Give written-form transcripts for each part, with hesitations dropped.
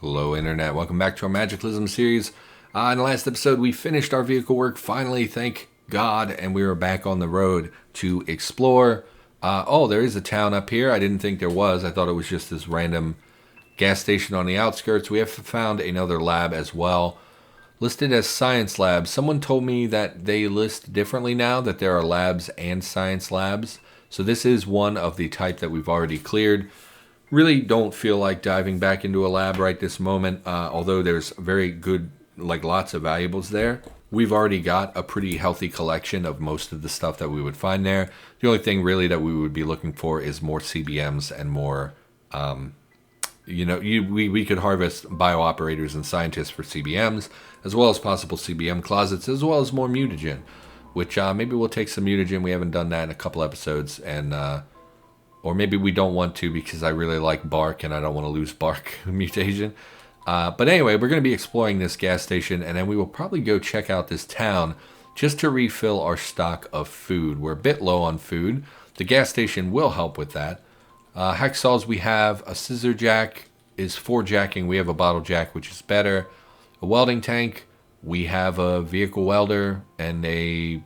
Hello Internet, welcome back to our Magiclysm series. In the last episode we finished our vehicle work, finally, thank God, and we were back on the road to explore. Oh, there is a town up here. I didn't think there was. I thought it was just this random gas station on the outskirts. We have found another lab as well, listed as science labs. Someone told me that they list differently now, that there are labs and science labs. So this is one of the type that we've already cleared. Really don't feel like diving back into a lab right this moment, although there's very good, lots of valuables there. We've already got a pretty healthy collection of most of the stuff that we would find there. The only thing really that we would be looking for is more CBMs and more, we could harvest bio-operators and scientists for CBMs, as well as possible CBM closets, as well as more mutagen, which maybe we'll take some mutagen. We haven't done that in a couple episodes, and or maybe we don't want to because I really like bark and I don't want to lose bark mutation. But anyway, we're going to be exploring this gas station, and then we will probably go check out this town just to refill our stock of food. We're a bit low on food. The gas station will help with that. Hacksaws, we have a scissor jack is for jacking. We have a bottle jack, which is better. A welding tank. We have a vehicle welder and a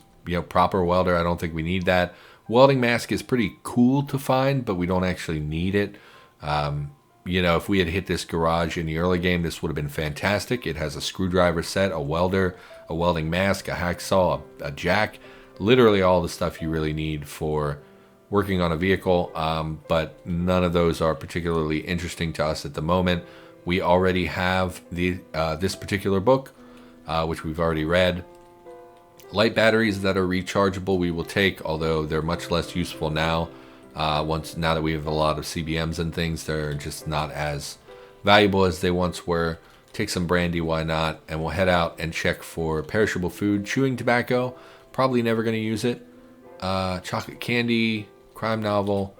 proper welder. I don't think we need that. Welding mask is pretty cool to find, but we don't actually need it. If we had hit this garage in the early game, this would have been fantastic. It has a screwdriver set, a welder, a welding mask, a hacksaw, a jack. Literally all the stuff you really need for working on a vehicle, but none of those are particularly interesting to us at the moment. We already have this particular book, which we've already read. Light batteries that are rechargeable we will take, although they're much less useful now. Now that we have a lot of CBMs and things, they're just not as valuable as they once were. Take some brandy, why not? And we'll head out and check for perishable food. Chewing tobacco, probably never going to use it. Chocolate candy, crime novel,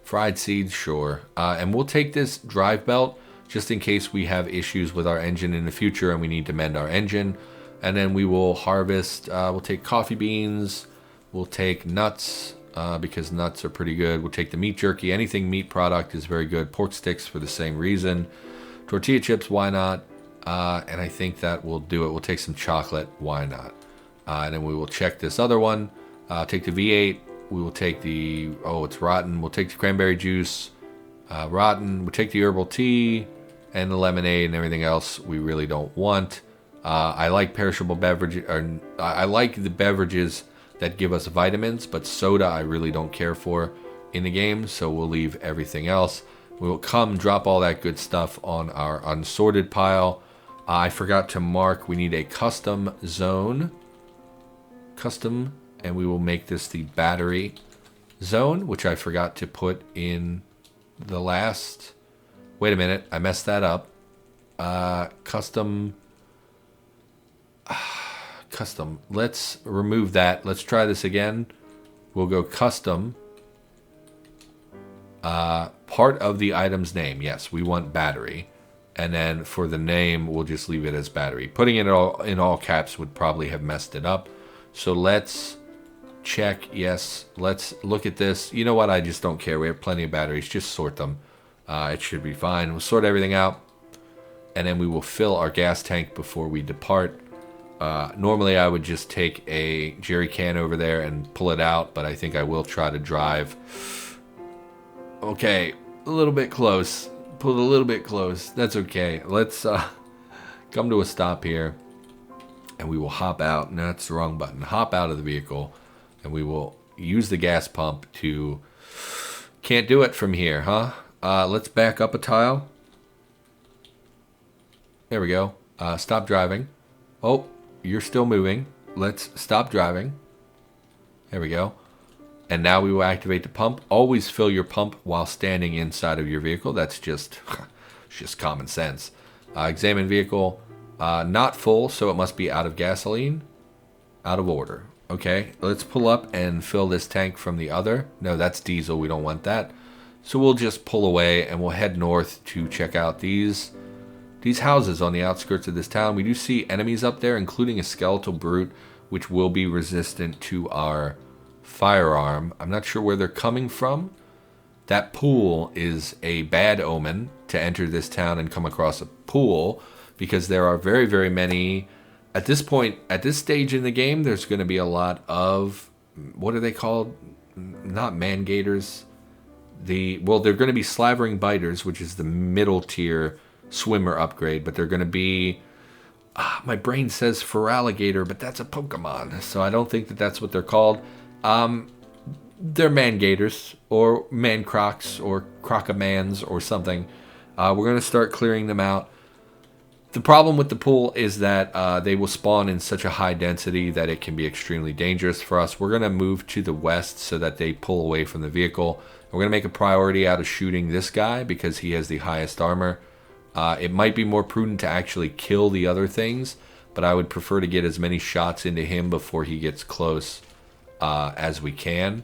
fried seeds, sure. And we'll take this drive belt just in case we have issues with our engine in the future and we need to mend our engine. And then we will harvest, we'll take coffee beans, we'll take nuts, because nuts are pretty good. We'll take the meat jerky. Anything meat product is very good. Pork sticks for the same reason. Tortilla chips, why not? And I think that will do it. We'll take some chocolate, why not? And then we will check this other one. Take the V8. We will take the, it's rotten. We'll take the cranberry juice, rotten. We'll take the herbal tea and the lemonade and everything else we really don't want. I like perishable beverages, or I like the beverages that give us vitamins, but soda I really don't care for in the game, so we'll leave everything else. We will come drop all that good stuff on our unsorted pile. I forgot to mark, we need a custom zone. Custom, and we will make this the battery zone, which I forgot to put in the last... Wait a minute, I messed that up. Custom. Let's remove that. Let's try this again. We'll go custom. Part of the item's name. Yes, we want battery. And then for the name, we'll just leave it as battery. Putting it all in all caps would probably have messed it up. So let's check. Yes, let's look at this. You know what? I just don't care. We have plenty of batteries. Just sort them. It should be fine. We'll sort everything out. And then we will fill our gas tank before we depart. Normally I would just take a jerry can over there and pull it out, but I think I will try to drive. Okay, a little bit close. Pulled a little bit close. That's okay. Let's come to a stop here, and we will hop out. No, that's the wrong button. Hop out of the vehicle, and we will use the gas pump to... Can't do it from here, huh? Let's back up a tile. There we go. Stop driving. Oh, you're still moving. Let's stop driving. There we go. And now we will activate the pump. Always fill your pump while standing inside of your vehicle. That's just common sense. Examine vehicle. Not full, so it must be out of gasoline. Out of order. Okay, let's pull up and fill this tank from the other. No, that's diesel. We don't want that. So we'll just pull away and we'll head north to check out these houses on the outskirts of this town. We do see enemies up there, including a skeletal brute, which will be resistant to our firearm. I'm not sure where they're coming from. That pool is a bad omen. to enter this town and come across a pool, because there are very, very many. At this point, at this stage in the game, there's going to be a lot of, what are they called? Not mangators. They're going to be slavering biters, which is the middle tier swimmer upgrade, but they're going to be, my brain says Feraligatr, but that's a Pokemon, so I don't think that that's what they're called. They're mangators, or mancrocs, or crocomans, or something. We're going to start clearing them out. The problem with the pool is that they will spawn in such a high density that it can be extremely dangerous for us. We're going to move to the west so that they pull away from the vehicle. We're going to make a priority out of shooting this guy because he has the highest armor. It might be more prudent to actually kill the other things, but I would prefer to get as many shots into him before he gets close as we can.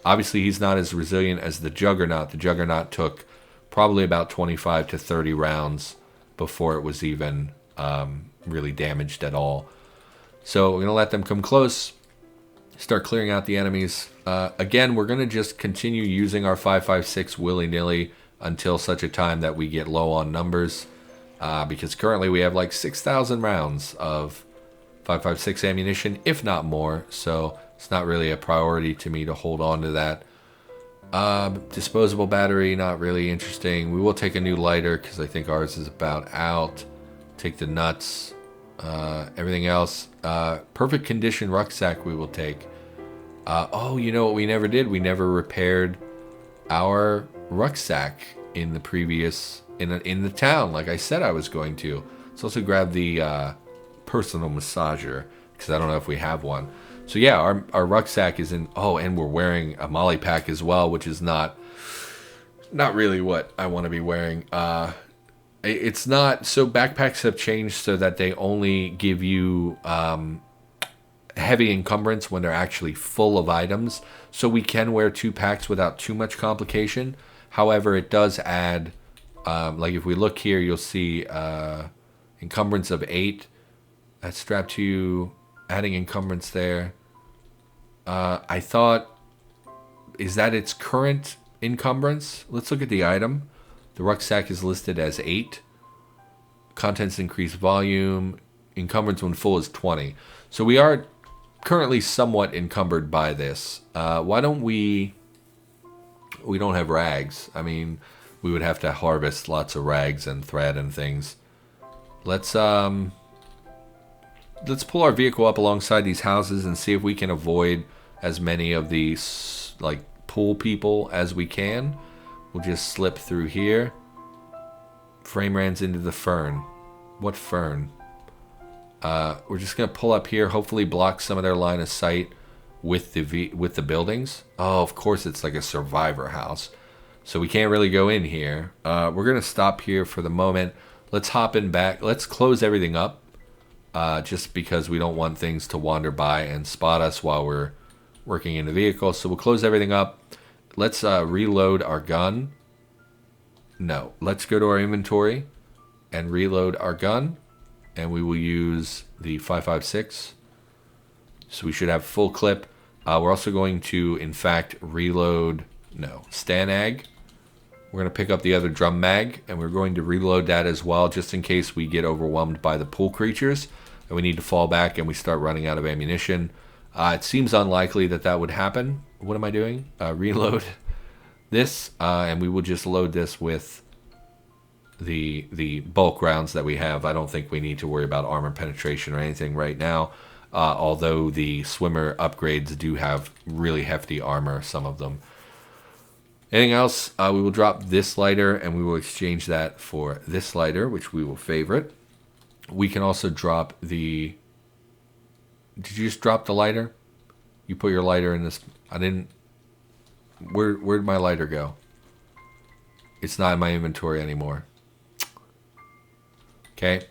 Obviously, he's not as resilient as the Juggernaut. The Juggernaut took probably about 25 to 30 rounds before it was even really damaged at all. So we're going to let them come close, start clearing out the enemies. Again, we're going to just continue using our 5.56 willy-nilly until such a time that we get low on numbers, because currently we have like 6,000 rounds of 5.56 ammunition, if not more, so it's not really a priority to me to hold on to that. Disposable battery, not really interesting. We will take a new lighter because I think ours is about out. Take the nuts. Everything else. Perfect condition rucksack we will take. Oh, you know what we never did? We never repaired our rucksack in the previous, in the town, like I said I was going to. Let's also grab the personal massager, because I don't know if we have one. So yeah, our rucksack is in, oh, and we're wearing a molly pack as well, which is not really what I want to be wearing. It's not, so backpacks have changed so that they only give you heavy encumbrance when they're actually full of items. So we can wear 2 packs without too much complication. However, it does add, like if we look here, you'll see encumbrance of 8. That's strapped to you, adding encumbrance there. I thought, is that its current encumbrance? Let's look at the item. The rucksack is listed as 8. Contents increase volume. Encumbrance when full is 20. So we are currently somewhat encumbered by this. Why don't we don't have rags. I mean, we would have to harvest lots of rags and thread and things. Let's pull our vehicle up alongside these houses and see if we can avoid as many of these like pool people as we can. We'll just slip through here. Frame runs into the fern. What fern? We're just gonna pull up here, hopefully block some of their line of sight with the buildings. Oh, of course it's like a survivor house, so we can't really go in here. We're gonna stop here for the moment. Let's hop in back. Let's close everything up, just because we don't want things to wander by and spot us while we're working in the vehicle. So we'll close everything up. Let's reload our gun. No, let's go to our inventory and reload our gun, and we will use the 5.56. So we should have full clip. We're also going to, in fact, reload, no, Stanag. We're going to pick up the other drum mag, and we're going to reload that as well, just in case we get overwhelmed by the pool creatures, and we need to fall back and we start running out of ammunition. It seems unlikely that that would happen. What am I doing? Reload this, and we will just load this with the bulk rounds that we have. I don't think we need to worry about armor penetration or anything right now, although the swimmer upgrades do have really hefty armor, some of them. Anything else? We will drop this lighter, and we will exchange that for this lighter, which we will favorite. We can also drop the... Did you just drop the lighter? You put your lighter in this... I didn't... Where'd my lighter go? It's not in my inventory anymore. Okay.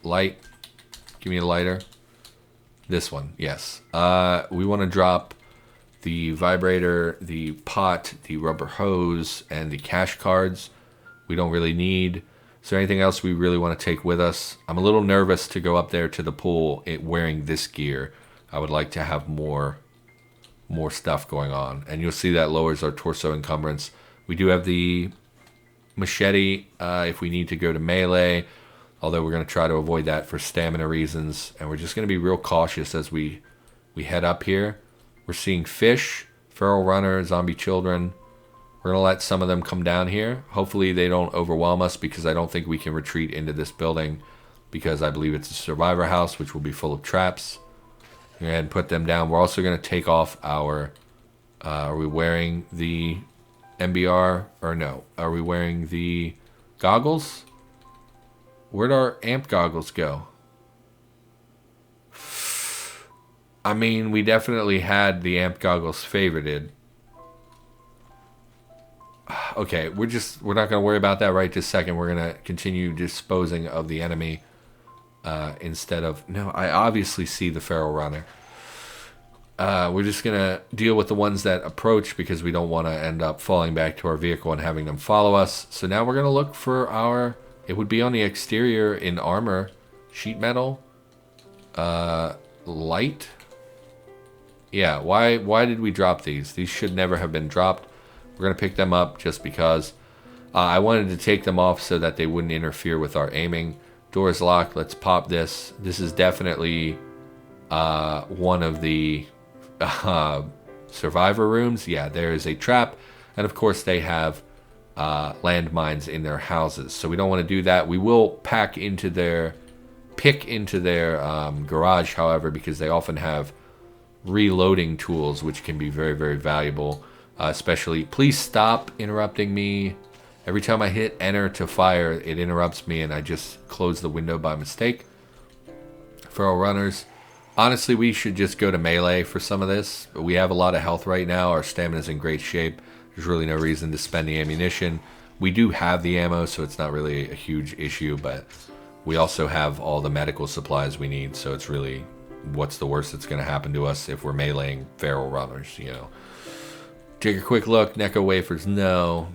Light. Give me a lighter. This one. Yes. We want to drop the vibrator, the pot, the rubber hose, and the cash cards. We don't really need... Is there anything else we really want to take with us? I'm a little nervous to go up there to the pool wearing this gear. I would like to have more stuff going on. And you'll see that lowers our torso encumbrance. We do have the machete if we need to go to melee, although we're going to try to avoid that for stamina reasons. And we're just going to be real cautious as we head up here. We're seeing fish, feral runner, zombie children. We're going to let some of them come down here. Hopefully they don't overwhelm us, because I don't think we can retreat into this building, because I believe it's a survivor house, which will be full of traps. Go ahead and put them down. We're also going to take off our... are we wearing the MBR? Or no? Are we wearing the goggles? Where'd our amp goggles go? I mean, we definitely had the amp goggles favorited. Okay, we're not going to worry about that right this second. We're going to continue disposing of the enemy instead of... No, I obviously see the feral runner. We're just going to deal with the ones that approach, because we don't want to end up falling back to our vehicle and having them follow us. So now we're going to look for our... It would be on the exterior in armor. Sheet metal. Light. Yeah, why did we drop these? These should never have been dropped. We're going to pick them up just because. I wanted to take them off so that they wouldn't interfere with our aiming. Door is locked. Let's pop this. This is definitely one of the survivor rooms. Yeah, there is a trap. And of course they have landmines in their houses. So we don't want to do that. We will pick into their garage, however, because they often have reloading tools, which can be very, very valuable. Especially, please stop interrupting me. Every time I hit enter to fire, it interrupts me, and I just close the window by mistake. Feral runners. Honestly, we should just go to melee for some of this. But we have a lot of health right now. Our stamina's in great shape. There's really no reason to spend the ammunition. We do have the ammo, so it's not really a huge issue, but we also have all the medical supplies we need, so it's really, what's the worst that's going to happen to us if we're meleeing feral runners, you know. Take a quick look. Necco wafers. No.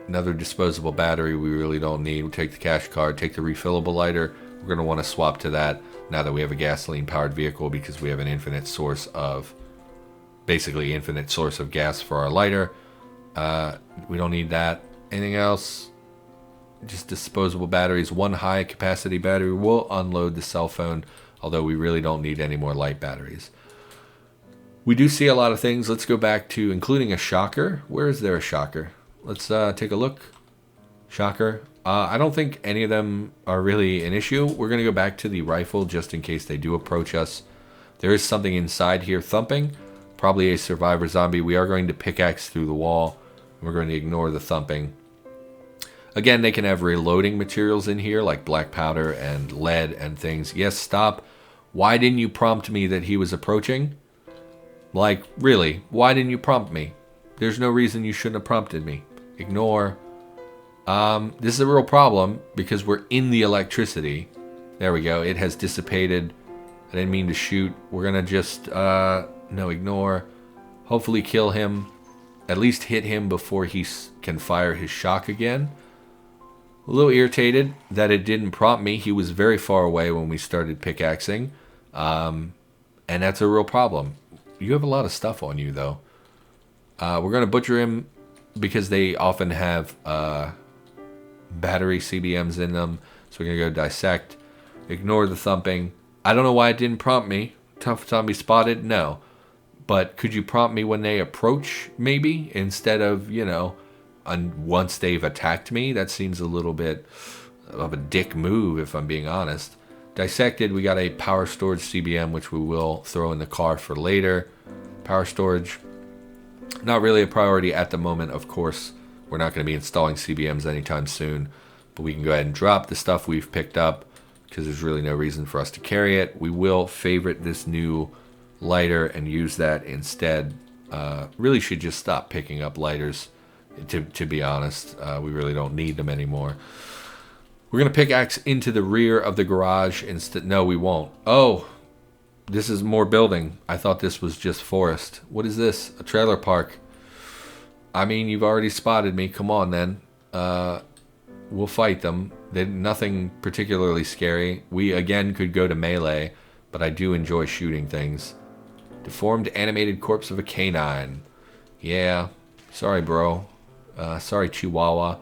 Another disposable battery we really don't need. We'll take the cash card. Take the refillable lighter. We're going to want to swap to that now that we have a gasoline-powered vehicle, because we have an infinite source of... basically infinite source of gas for our lighter. We don't need that. Anything else? Just disposable batteries. One high-capacity battery. We'll unload the cell phone, although we really don't need any more light batteries. We do see a lot of things. Let's go back to including a shocker. Where is there a shocker? Let's take a look. Shocker. I don't think any of them are really an issue. We're going to go back to the rifle just in case they do approach us. There is something inside here thumping. Probably a survivor zombie. We are going to pickaxe through the wall. We're going to ignore the thumping. Again, they can have reloading materials in here, like black powder and lead and things. Yes, stop. Why didn't you prompt me that he was approaching? Like, really, why didn't you prompt me? There's no reason you shouldn't have prompted me. Ignore. This is a real problem because we're in the electricity. There we go. It has dissipated. I didn't mean to shoot. We're going to just, no, ignore. Hopefully kill him. At least hit him before he can fire his shock again. A little irritated that it didn't prompt me. He was very far away when we started pickaxing. And that's a real problem. You have a lot of stuff on you, though. We're going to butcher him because they often have battery CBMs in them. So we're going to go dissect. Ignore the thumping. I don't know why it didn't prompt me. Tough zombie spotted? No. But could you prompt me when they approach, maybe? Instead of, you know, once they've attacked me? That seems a little bit of a dick move, if I'm being honest. Dissected, we got a power storage CBM, which we will throw in the car for later. Power storage, not really a priority at the moment, of course. We're not going to be installing CBMs anytime soon. But we can go ahead and drop the stuff we've picked up because there's really no reason for us to carry it. We will favorite this new lighter and use that instead. Really should just stop picking up lighters, to be honest. We really don't need them anymore. We're going to pickaxe into the rear of the garage instead. No, we won't. Oh, this is more building. I thought this was just forest. What is this? A trailer park. I mean, you've already spotted me. Come on, then. We'll fight them. Nothing particularly scary. We, again, could go to melee, but I do enjoy shooting things. Deformed animated corpse of a canine. Yeah. Sorry, bro. Sorry, Chihuahua.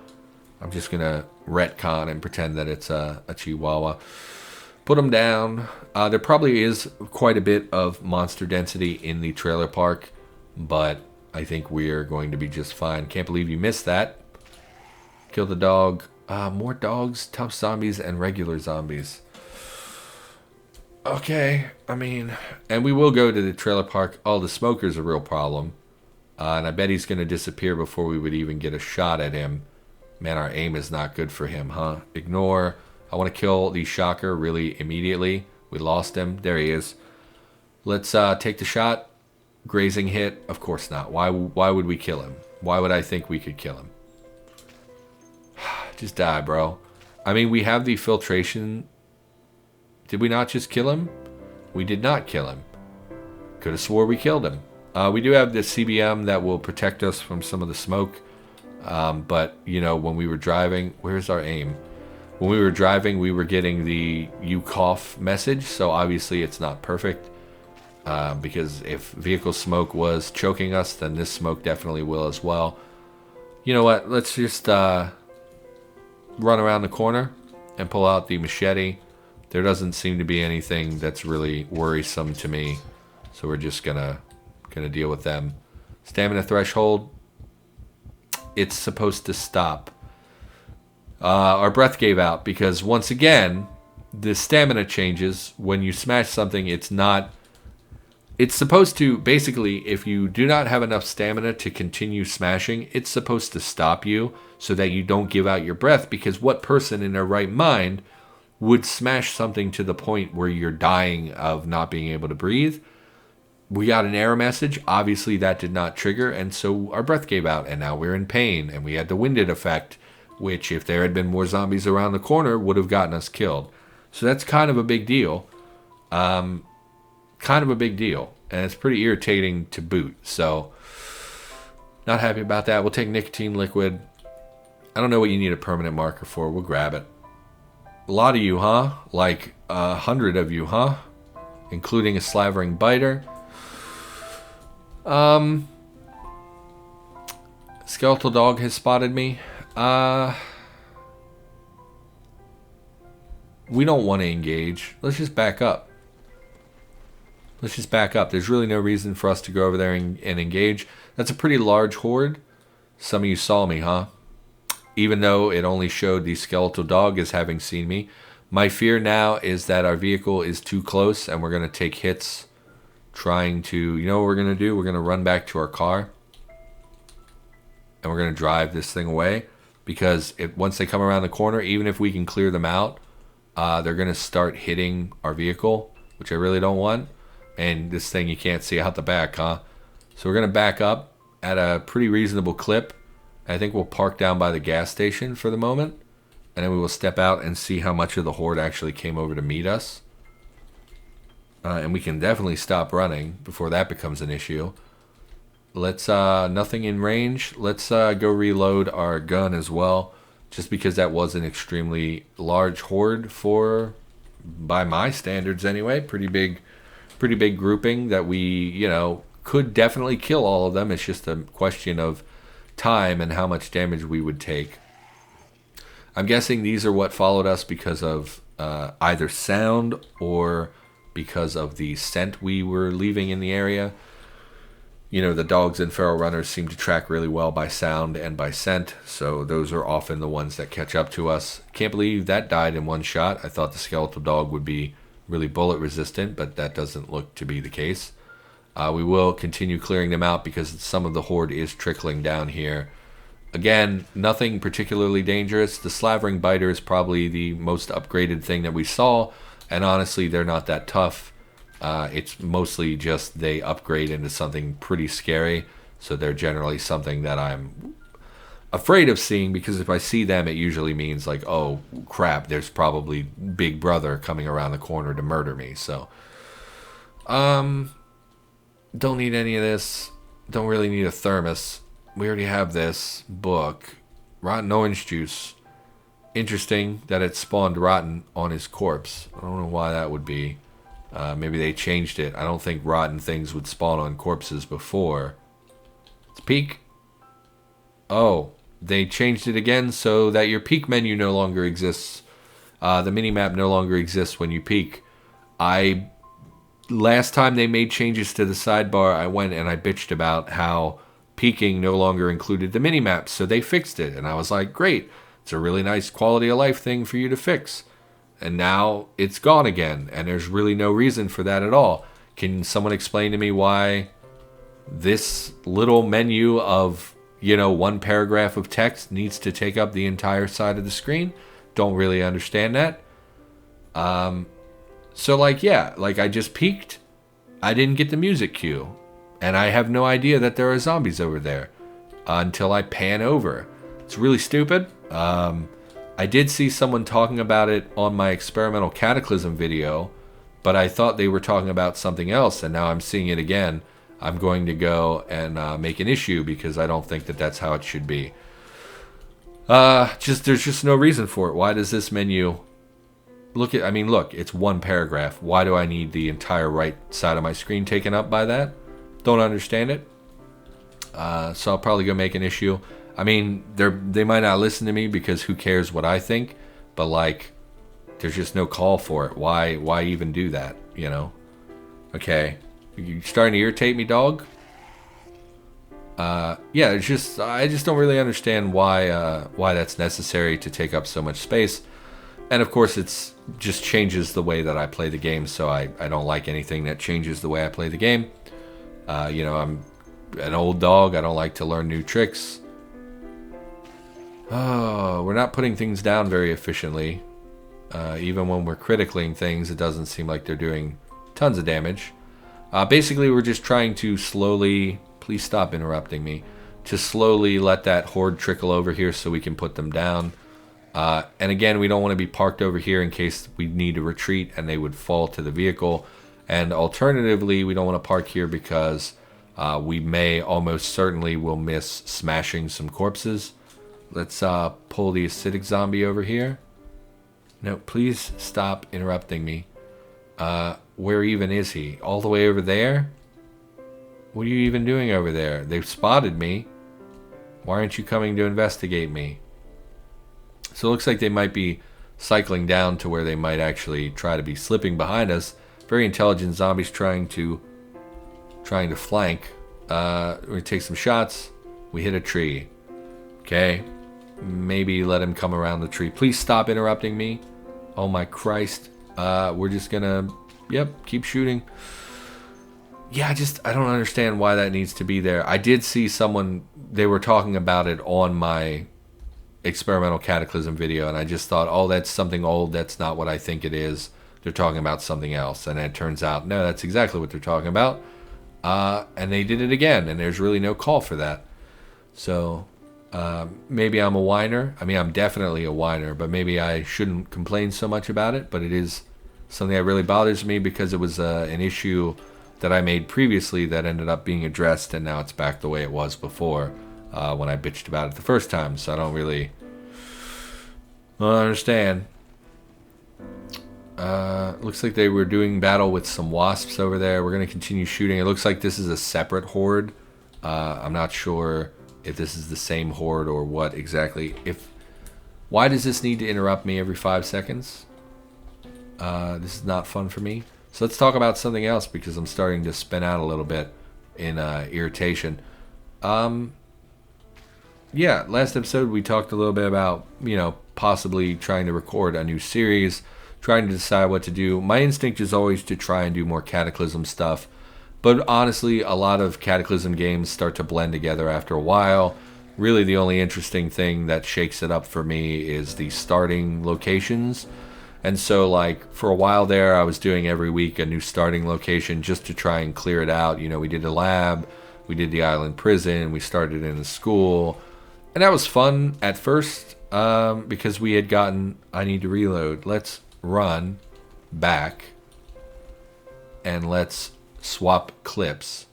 I'm just going to retcon and pretend that it's a Chihuahua. Put them down. There probably is quite a bit of monster density in the trailer park, but I think we're going to be just fine. Can't believe you missed that. Kill the dog. More dogs, tough zombies, and regular zombies. Okay, I mean, and we will go to the trailer park. Oh, the smoker's a real problem. And I bet he's going to disappear before we would even get a shot at him. Man, our aim is not good for him, huh? Ignore. I want to kill the shocker really immediately. We lost him. There he is. Let's take the shot. Grazing hit. Of course not. Why would we kill him? Why would I think we could kill him? Just die, bro. I mean, we have the filtration. Did we not just kill him? We did not kill him. Could have swore we killed him. We do have the CBM that will protect us from some of the smoke. But, you know, when we were driving... Where's our aim? When we were driving, we were getting the "you cough" message. So, obviously, it's not perfect. Because if vehicle smoke was choking us, then this smoke definitely will as well. You know what? Let's just run around the corner and pull out the machete. There doesn't seem to be anything that's really worrisome to me. So, we're just gonna deal with them. Stamina threshold. It's supposed to stop. Our breath gave out because once again, the stamina changes. When you smash something, it's supposed to, basically, if you do not have enough stamina to continue smashing, it's supposed to stop you so that you don't give out your breath, because what person in their right mind would smash something to the point where you're dying of not being able to breathe? We got an error message. Obviously, that did not trigger, and so our breath gave out, and now we're in pain, and we had the winded effect, which, if there had been more zombies around the corner, would have gotten us killed. So that's kind of a big deal. And it's pretty irritating to boot. So, not happy about that. We'll take nicotine liquid. I don't know what you need a permanent marker for. We'll grab it. A lot of you, huh? Like 100 of you, huh? Including a slavering biter. Skeletal dog has spotted me. We don't want to engage. Let's just back up. There's really no reason for us to go over there and engage. That's a pretty large horde. Some of you saw me, huh? Even though it only showed the skeletal dog as having seen me. My fear now is that our vehicle is too close and we're going to take hits trying to... You know what we're going to do? We're going to run back to our car. And we're going to drive this thing away. Because once they come around the corner, even if we can clear them out, they're going to start hitting our vehicle, which I really don't want. And this thing you can't see out the back, huh? So we're going to back up at a pretty reasonable clip. I think we'll park down by the gas station for the moment. And then we will step out and see how much of the horde actually came over to meet us. And we can definitely stop running before that becomes an issue. Let's, nothing in range. Let's go reload our gun as well. Just because that was an extremely large horde by my standards anyway, pretty big grouping that we, you know, could definitely kill all of them. It's just a question of time and how much damage we would take. I'm guessing these are what followed us because of either sound or because of the scent we were leaving in the area. You know, the dogs and feral runners seem to track really well by sound and by scent, so those are often the ones that catch up to us. Can't believe that died in one shot. I thought the skeletal dog would be really bullet resistant, but that doesn't look to be the case. We will continue clearing them out because some of the horde is trickling down here. Again, nothing particularly dangerous. The slavering biter is probably the most upgraded thing that we saw, and honestly, they're not that tough. It's mostly just they upgrade into something pretty scary, so they're generally something that I'm afraid of seeing, because if I see them, it usually means like, oh crap, there's probably Big Brother coming around the corner to murder me. So, don't need any of this. Don't really need a thermos. We already have this book. Rotten orange juice. Interesting that it spawned rotten on his corpse. I don't know why that would be. Maybe they changed it. I don't think rotten things would spawn on corpses before. Let's peek. Oh, they changed it again so that your peek menu no longer exists. The minimap no longer exists when you peek. Last time they made changes to the sidebar, I went and I bitched about how peeking no longer included the minimap, so they fixed it. And I was like, great, it's a really nice quality of life thing for you to fix. And now it's gone again, and there's really no reason for that at all. Can someone explain to me why this little menu of, one paragraph of text needs to take up the entire side of the screen? Don't really understand that. So, I just peeked. I didn't get the music cue. And I have no idea that there are zombies over there until I pan over. It's really stupid. I did see someone talking about it on my experimental Cataclysm video, but I thought they were talking about something else, and now I'm seeing it again. I'm going to go and make an issue because I don't think that that's how it should be. There's just no reason for it. Why does this menu... Look, it's one paragraph. Why do I need the entire right side of my screen taken up by that? Don't understand it. So I'll probably go make an issue. They might not listen to me because who cares what I think, but there's just no call for it. Why even do that, Okay. You're starting to irritate me, dog? I just don't really understand why that's necessary to take up so much space. And of course it's just changes the way that I play the game, so I don't like anything that changes the way I play the game. I'm an old dog. I don't like to learn new tricks. Oh, we're not putting things down very efficiently. Even when we're criticaling things, it doesn't seem like they're doing tons of damage. Basically, we're just trying to slowly... Please stop interrupting me. To slowly let that horde trickle over here so we can put them down. And again, we don't want to be parked over here in case we need to retreat and they would fall to the vehicle. And alternatively, we don't want to park here because we may almost certainly will miss smashing some corpses. Let's pull the acidic zombie over here. No, please stop interrupting me. Where even is he? All the way over there? What are you even doing over there? They've spotted me. Why aren't you coming to investigate me? So it looks like they might be cycling down to where they might actually try to be slipping behind us. Very intelligent zombies trying to flank. We're going to take some shots. We hit a tree. Okay. Maybe let him come around the tree. Please stop interrupting me. Oh my Christ. We're just going to, keep shooting. Yeah, I don't understand why that needs to be there. I did see someone, they were talking about it on my experimental Cataclysm video, and I just thought, oh, that's something old. That's not what I think it is. They're talking about something else. And it turns out, no, that's exactly what they're talking about. And they did it again, and there's really no call for that. So maybe I'm a whiner. I'm definitely a whiner, but maybe I shouldn't complain so much about it. But it is something that really bothers me because it was an issue that I made previously that ended up being addressed, and now it's back the way it was before when I bitched about it the first time. So I don't really understand. Looks like they were doing battle with some wasps over there. We're going to continue shooting. It looks like this is a separate horde. I'm not sure if this is the same horde or what exactly. Why does this need to interrupt me every 5 seconds? This is not fun for me. So let's talk about something else because I'm starting to spin out a little bit in irritation. Last episode we talked a little bit about, possibly trying to record a new series, trying to decide what to do. My instinct is always to try and do more Cataclysm stuff. But honestly, a lot of Cataclysm games start to blend together after a while. Really, the only interesting thing that shakes it up for me is the starting locations. And so, for a while there, I was doing every week a new starting location just to try and clear it out. We did a lab, we did the island prison, we started in a school. And that was fun at first because we had gotten... I need to reload. Let's run back and let's swap clips.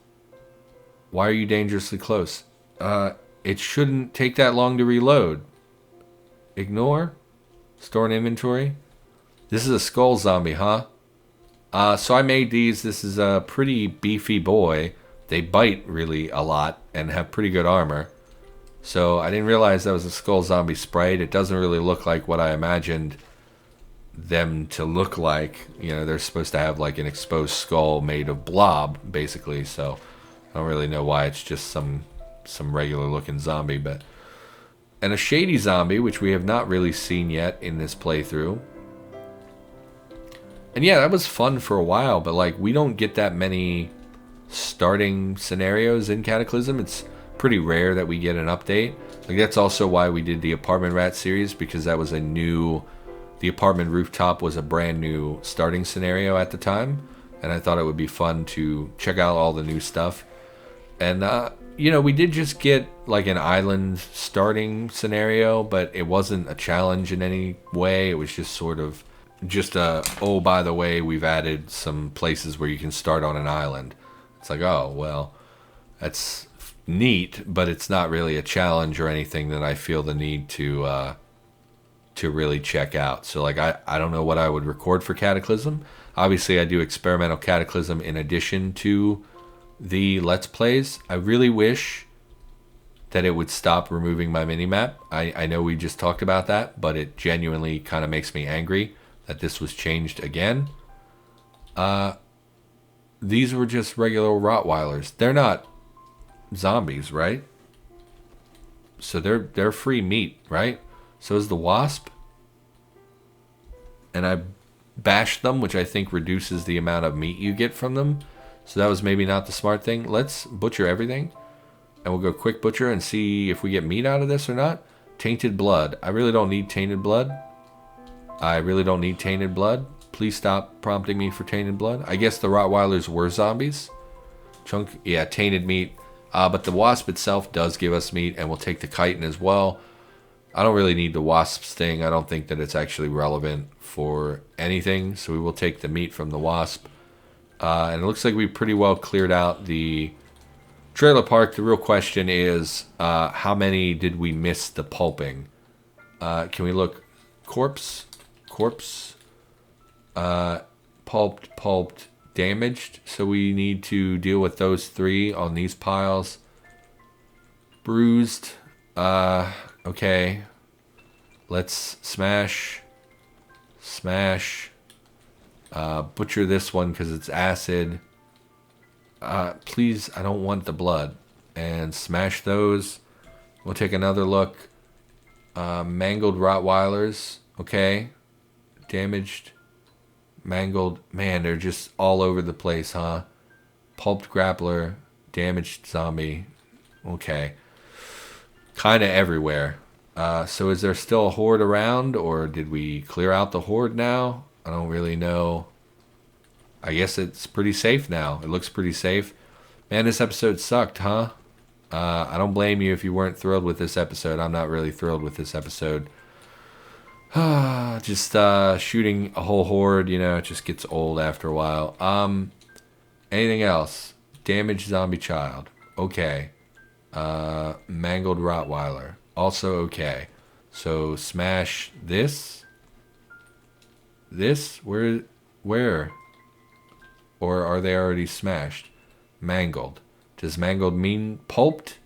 Why are you dangerously close? It shouldn't take that long to reload. Ignore. Store in inventory. This is a skull zombie, huh? So I made these. This is a pretty beefy boy. They bite really a lot and have pretty good armor. So I didn't realize that was a skull zombie sprite. It doesn't really look like what I imagined them to look like. You know, they're supposed to have like an exposed skull made of blob, basically. So I don't really know why it's just some regular looking zombie. And a shady zombie, which we have not really seen yet in this playthrough. And yeah, that was fun for a while, but like we don't get that many starting scenarios in Cataclysm. It's pretty rare that we get an update. Like that's also why we did the Apartment Rat series, because that was the apartment rooftop was a brand new starting scenario at the time, and I thought it would be fun to check out all the new stuff. And you know, we did just get like an island starting scenario, but it wasn't a challenge in any way. It was just sort of just oh, by the way, we've added some places where you can start on an island. It's like, oh, well, that's neat, but it's not really a challenge or anything that I feel the need to really check out. So like I don't know what I would record for Cataclysm. Obviously I do experimental Cataclysm in addition to the Let's Plays. I really wish that it would stop removing my minimap. I know we just talked about that, but it genuinely kind of makes me angry that this was changed again. These were just regular Rottweilers. They're not zombies, right? So they're free meat, right? So is the wasp. And I bashed them, which I think reduces the amount of meat you get from them. So that was maybe not the smart thing. Let's butcher everything. And we'll go quick butcher and see if we get meat out of this or not. Tainted blood. I really don't need tainted blood. I really don't need tainted blood. Please stop prompting me for tainted blood. I guess the Rottweilers were zombies. Yeah, tainted meat. But the wasp itself does give us meat, and we'll take the chitin as well. I don't really need the wasp's thing. I don't think that it's actually relevant for anything. So we will take the meat from the wasp. And it looks like we pretty well cleared out the trailer park. The real question is, how many did we miss the pulping? Can we look? Corpse, pulped, damaged. So we need to deal with those 3 on these piles. Bruised. Okay. Let's smash. Butcher this one because it's acid. Please, I don't want the blood. And smash those. We'll take another look. Mangled Rottweilers. Okay. Damaged. Mangled. Man, they're just all over the place, huh? Pulped Grappler. Damaged Zombie. Okay. Kind of everywhere. So is there still a horde around, or did we clear out the horde now? I don't really know. I guess it's pretty safe now. It looks pretty safe. Man, this episode sucked, huh? I don't blame you if you weren't thrilled with this episode. I'm not really thrilled with this episode. Just shooting a whole horde, you know, it just gets old after a while. Anything else? Damaged zombie child. Okay. Mangled Rottweiler. Also okay. So smash this. This? Where? Or are they already smashed? Mangled. Does mangled mean pulped?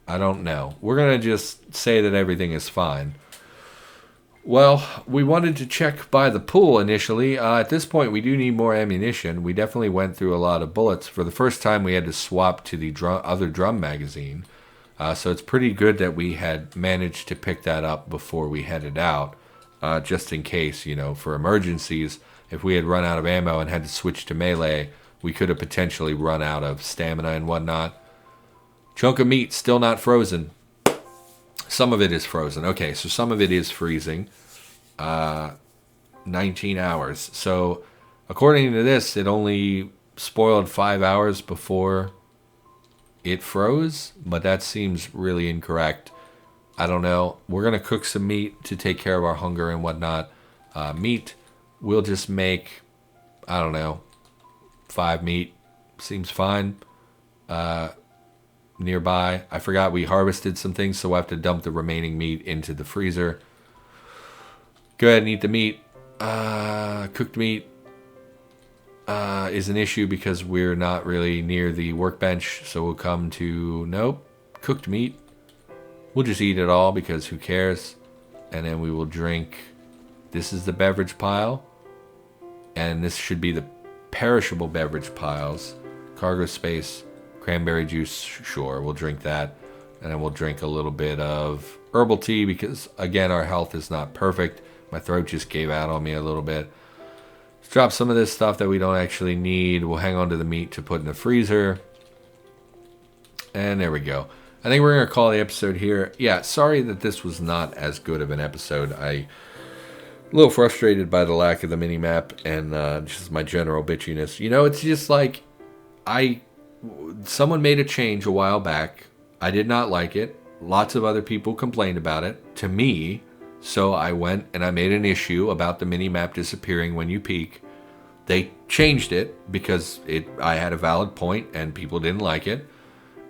I don't know. We're going to just say that everything is fine. Well, we wanted to check by the pool initially. At this point, we do need more ammunition. We definitely went through a lot of bullets. For the first time, we had to swap to the other drum magazine. So it's pretty good that we had managed to pick that up before we headed out. Just in case, you know, for emergencies. If we had run out of ammo and had to switch to melee, we could have potentially run out of stamina and whatnot. Chunk of meat still not frozen. Some of it is frozen. Okay, so some of it is freezing. 19 hours. So according to this, it only spoiled 5 hours before it froze, but that seems really incorrect. I don't know. We're going to cook some meat to take care of our hunger and whatnot. Meat, we'll just make, I don't know, 5 meat. Seems fine. Nearby, I forgot we harvested some things, so we'll have to dump the remaining meat into the freezer. Go ahead and eat the meat. Cooked meat is an issue because we're not really near the workbench, so we'll come to, nope, cooked meat. We'll just eat it all because who cares? And then we will drink. This is the beverage pile. And this should be the perishable beverage piles. Cargo space, cranberry juice, sure, we'll drink that. And then we'll drink a little bit of herbal tea because, again, our health is not perfect. My throat just gave out on me a little bit. Let's drop some of this stuff that we don't actually need. We'll hang on to the meat to put in the freezer. And there we go. I think we're going to call the episode here. Yeah, sorry that this was not as good of an episode. I'm a little frustrated by the lack of the mini-map and just my general bitchiness. You know, it's just like someone made a change a while back. I did not like it. Lots of other people complained about it to me. So I went and I made an issue about the mini-map disappearing when you peek. They changed it because I had a valid point and people didn't like it.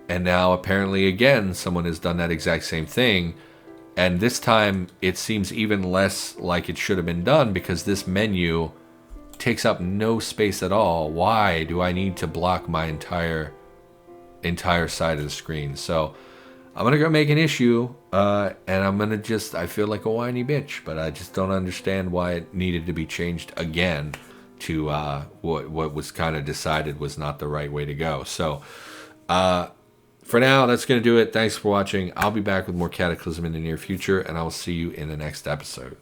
And now apparently again someone has done that exact same thing. And this time it seems even less like it should have been done because this menu takes up no space at all. Why do I need to block my entire side of the screen? So I'm going to go make an issue and I'm going to I feel like a whiny bitch, but I just don't understand why it needed to be changed again to what was kind of decided was not the right way to go. So for now, that's going to do it. Thanks for watching. I'll be back with more Cataclysm in the near future, and I will see you in the next episode.